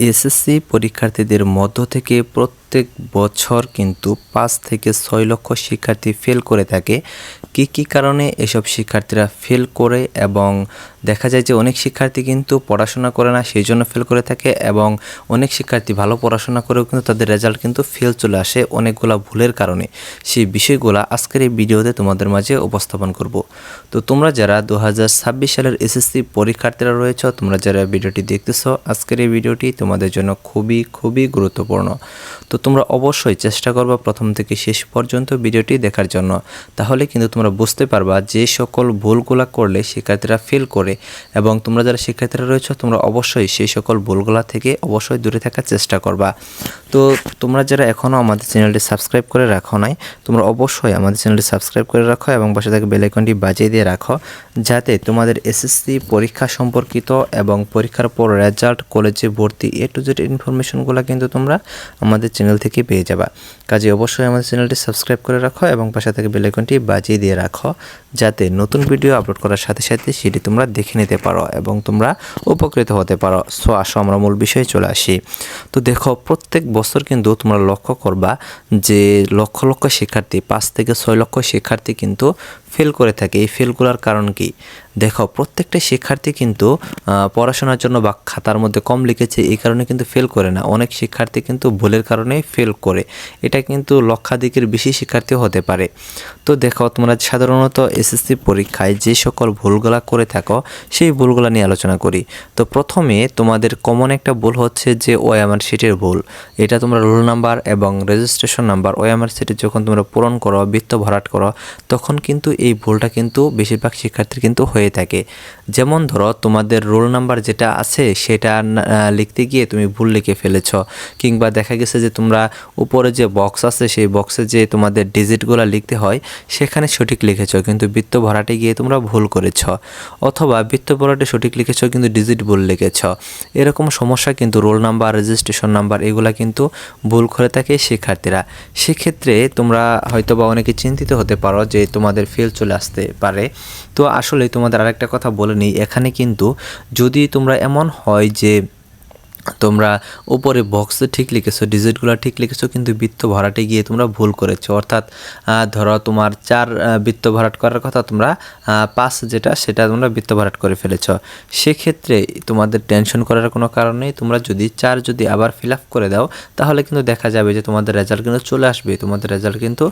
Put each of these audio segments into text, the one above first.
SSC পরীক্ষার্থীদের মধ্য থেকে প্রত্যেক বছর কিন্তু ৫ থেকে ৬ লক্ষ শিক্ষার্থী ফেল করে থাকে। কী কারণে এসব শিক্ষার্থীরা ফেল করে এবং দেখা যায় যে অনেক শিক্ষার্থী কিন্তু পড়াশোনা করে না, সেই জন্য ফেল করে থাকে, এবং অনেক শিক্ষার্থী ভালো পড়াশোনা করেও কিন্তু তাদের রেজাল্ট কিন্তু ফেল চলে আসে অনেকগুলা ভুলের কারণে। সেই বিষয়গুলো আজকের এই ভিডিওতে তোমাদের মাঝে উপস্থাপন করব। তো তোমরা যারা 2026 সালের এসএসসি পরীক্ষার্থীরা রয়েছ, তোমরা যারা ভিডিওটি দেখতেছো, আজকের এই ভিডিওটি তোমাদের জন্য খুবই গুরুত্বপূর্ণ। তো তোমরা অবশ্যই চেষ্টা করবা প্রথম থেকে শেষ পর্যন্ত ভিডিওটি দেখার জন্য, তাহলে কিন্তু তোমরা বুঝতে পারবা যে সকল ভুলগুলা করলে শিক্ষার্থীরা ফেল করে, এবং তোমরা যারা শিক্ষার্থীরা রয়েছে তোমরা অবশ্যই সেই সকল ভুলগুলা থেকে অবশ্যই দূরে থাকার চেষ্টা করবা। তো তোমরা যারা এখনও আমাদের চ্যানেলটি সাবস্ক্রাইব করে রাখো নাই, তোমরা অবশ্যই আমাদের চ্যানেলটি সাবস্ক্রাইব করে রাখো এবং পাশে থাকা বেল আইকনটি বাজিয়ে দিয়ে রাখো, যাতে তোমাদের এসএসসি পরীক্ষা সম্পর্কিত এবং পরীক্ষার পর রেজাল্ট, কলেজে ভর্তি A to Z ইনফরমেশনগুলো কিন্তু তোমরা আমাদের চ্যানেল থেকে পেয়ে যাবা। কাজে অবশ্যই আমাদের চ্যানেলটি সাবস্ক্রাইব করে রাখো এবং পাশে থাকা বেল আইকনটি বাজিয়ে দিয়ে রাখো, যাতে নতুন ভিডিও আপলোড করার সাথে সাথে সেটি তোমরা দেখে নিতে পারো এবং তোমরা উপকৃত হতে পারো। সো আসো আমরা মূল বিষয়ে চলে আসি। তো দেখো, প্রত্যেক বছর কিন্তু তোমরা লক্ষ্য করবা যে লক্ষ লক্ষ শিক্ষার্থী, ৫ থেকে ৬ লক্ষ শিক্ষার্থী কিন্তু ফেল করে থাকে। এই ফেলগুলোর কারণ কি? দেখো, প্রত্যেকটা শিক্ষার্থী কিন্তু পড়াশোনার জন্য বা খাতার মধ্যে কম লিখেছে এই কারণে কিন্তু ফেল করে না। অনেক শিক্ষার্থী কিন্তু ভুলের কারণে ফেল করে। এটা কিন্তু লক্ষাধিকের বেশি শিক্ষার্থী হতে পারে। তো দেখো, তোমরা সাধারণত এসএসসি পরীক্ষায় যে সকল ভুলগুলা করে থাকো সেই ভুলগুলা নিয়ে আলোচনা করি। তো প্রথমে তোমাদের কমন একটা ভুল হচ্ছে যে ওএমআর শিটের ভুল। এটা তোমরা রোল নাম্বার এবং রেজিস্ট্রেশন নাম্বার ওএমআর শিটে যখন তোমরা পূরণ করো, বৃত্ত ভরাট করো, তখন কিন্তু এই ভুলটা কিন্তু বেশিরভাগ শিক্ষার্থীর কিন্তু হয়ে থাকে। যেমন ধরো, তোমাদের রোল নাম্বার যেটা আছে সেটা লিখতে গিয়ে তুমি ভুল লিখে ফেলেছ, কিংবা দেখা গেছে যে তোমরা উপরে যে বক্স আছে সেই বক্সে যে তোমাদের ডিজিটগুলো লিখতে হয় সেখানে সঠিক লিখেছ, কিন্তু বৃত্ত ভরাটে গিয়ে তোমরা ভুল করেছ, অথবা বৃত্ত ভরাটে সঠিক লিখেছ কিন্তু ডিজিট ভুল লিখেছ। এরকম সমস্যা কিন্তু রোল নাম্বার, রেজিস্ট্রেশন নাম্বার এগুলা কিন্তু ভুল করে থাকে শিক্ষার্থীরা। সেক্ষেত্রে তোমরা হয়তোবা অনেকে চিন্তিত হতে পারো যে তোমাদের ফেল চলে আসতে পারে। তো আসলে তোমাদের আরেকটা কথা বলে নিই, এখানে কিন্তু যদি তোমরা এমন হয় যে তোমরা উপরে বক্সে ঠিক লিখেছো, ডিজিটগুলো ঠিক লিখেছো, কিন্তু বৃত্ত ভরাটে গিয়ে তোমরা ভুল করেছো, অর্থাৎ ধরো তোমার 4 বৃত্ত ভরাট করার কথা, তোমরা 5 যেটা সেটা তোমরা বৃত্ত ভরাট করে ফেলেছো। সেক্ষেত্রে তোমাদের টেনশন করার কোনো কারণ নেই। তোমরা যদি 4 যদি আবার ফিল আপ করে দাও, তাহলে কিন্তু দেখা যাবে যে তোমাদের রেজাল্ট কিন্তু চলে আসবে, তোমাদের রেজাল্ট কিন্তু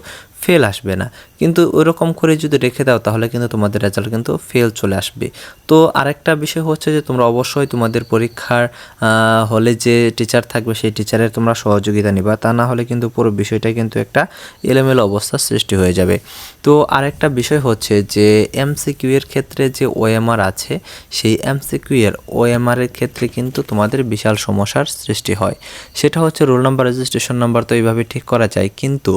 ফেল আসবে না। কিন্তু ওইরকম করে যদি রেখে দাও তাহলে কিন্তু তোমাদের রেজাল্ট কিন্তু ফেল চলে আসবে। তো আরেকটা বিষয় হচ্ছে যে তোমরা অবশ্যই তোমাদের পরীক্ষার হলে যে টিচার থাকবে সেই টিচারের তোমরা সহযোগিতা নিবা, তা না হলে কিন্তু পুরো বিষয়টা কিন্তু একটা এলোমেলো অবস্থার সৃষ্টি হয়ে যাবে। তো আরেকটা বিষয় হচ্ছে যে এমসিকিউ এর ক্ষেত্রে যে ওএমআর আছে, সেই এমসিকিউ এর ওএমআর এর ক্ষেত্রে কিন্তু তোমাদের বিশাল সমস্যার সৃষ্টি হয়। সেটা হচ্ছে রোল নাম্বার, রেজিস্ট্রেশন নাম্বার তো এইভাবে ঠিক করা যায়, কিন্তু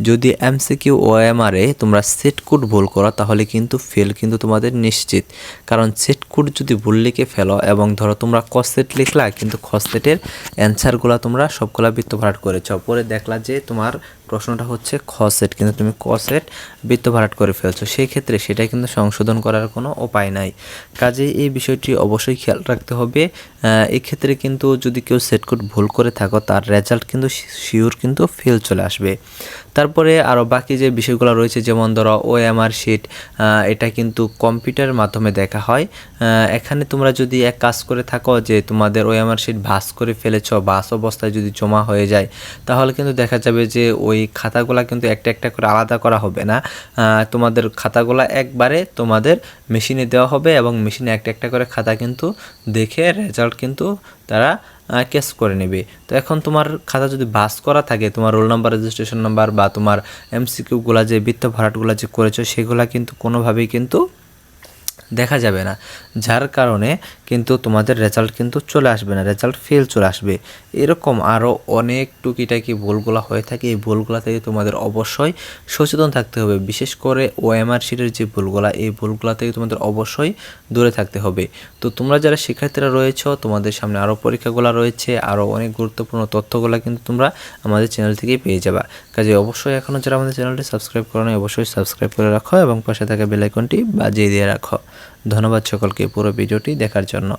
যদি এমসিকিউ ওএমআর এ তোমরা সেট কোড ভুল করো তাহলে কিন্তু ফেল কিন্তু তোমাদের নিশ্চিত। কারণ সেট কোড যদি ভুল লিখে ফেলো, এবং ধরো তোমরা কসেট লিখলা কিন্তু খসেটের অ্যান্সারগুলো তোমরা সবগুলা বৃত্ত ভরাট করেছ, পরে দেখলা যে তোমার প্রশ্নটা হচ্ছে খসেট কিন্তু তুমি কসেট বৃত্ত ভরাট করে ফেলছো, সেই ক্ষেত্রে সেটা কিন্তু সংশোধন করার কোনো উপায় নাই। কাজেই এই বিষয়টি অবশ্যই খেয়াল রাখতে হবে। এই ক্ষেত্রে কিন্তু যদি কেউ সেট কোড ভুল করে থাকো তার রেজাল্ট কিন্তু শিওর কিন্তু ফেল চলে আসবে। তারপরে আরও বাকি যে বিষয়গুলো রয়েছে, যেমন ধরো ওএমআর শিট, এটা কিন্তু কম্পিউটারের মাধ্যমে দেখা হয়। এখানে তোমরা যদি এক কাজ করে থাকো যে তোমাদের ওএমআর শিট ভাঁজ করে ফেলেছ, ভাঁজ অবস্থায় যদি জমা হয়ে যায়, তাহলে কিন্তু দেখা যাবে যে ওই খাতাগুলা কিন্তু একটা একটা করে আলাদা করা হবে না, তোমাদের খাতাগুলা একবারে তোমাদের মেশিনে দেওয়া হবে, এবং মেশিনে একটা একটা করে খাতা কিন্তু দেখে রেজাল্ট কিন্তু তারা ক্যাচ করে নেবে। তো এখন তোমার খাতা যদি ভাঁজ করা থাকে, তোমার রোল নাম্বার, রেজিস্ট্রেশন নাম্বার বা তোমার এমসিকিউগুলা যে বৃত্ত ভরাটগুলা যে করেছো সেগুলা কিন্তু কোনোভাবেই কিন্তু দেখা যাবে না, যার কারণে কিন্তু তোমাদের রেজাল্ট কিন্তু চলে আসবে না, রেজাল্ট ফেল চলে আসবে। এরকম আরও অনেক টুকিটাকি ভুলগুলো হয়ে থাকে। এই ভুলগুলো থেকে তোমাদের অবশ্যই সচেতন থাকতে হবে। বিশেষ করে ওএমআর শিটের যে ভুলগুলো, এই ভুলগুলো থেকে তোমাদের অবশ্যই দূরে থাকতে হবে। তো তোমরা যারা শিক্ষার্থীরা রয়েছ, তোমাদের সামনে আরও পরীক্ষাগুলো রয়েছে, আরও অনেক গুরুত্বপূর্ণ তথ্যগুলো কিন্তু তোমরা আমাদের চ্যানেল থেকেই পেয়ে যাবা। কাজে অবশ্যই এখনও যারা আমাদের চ্যানেলটি সাবস্ক্রাইব করো না, অবশ্যই সাবস্ক্রাইব করে রাখো এবং পাশে থাকা বেল আইকনটি বাজিয়ে দিয়ে রাখো। ধন্যবাদ সকলকে পুরো ভিডিওটি দেখার জন্য।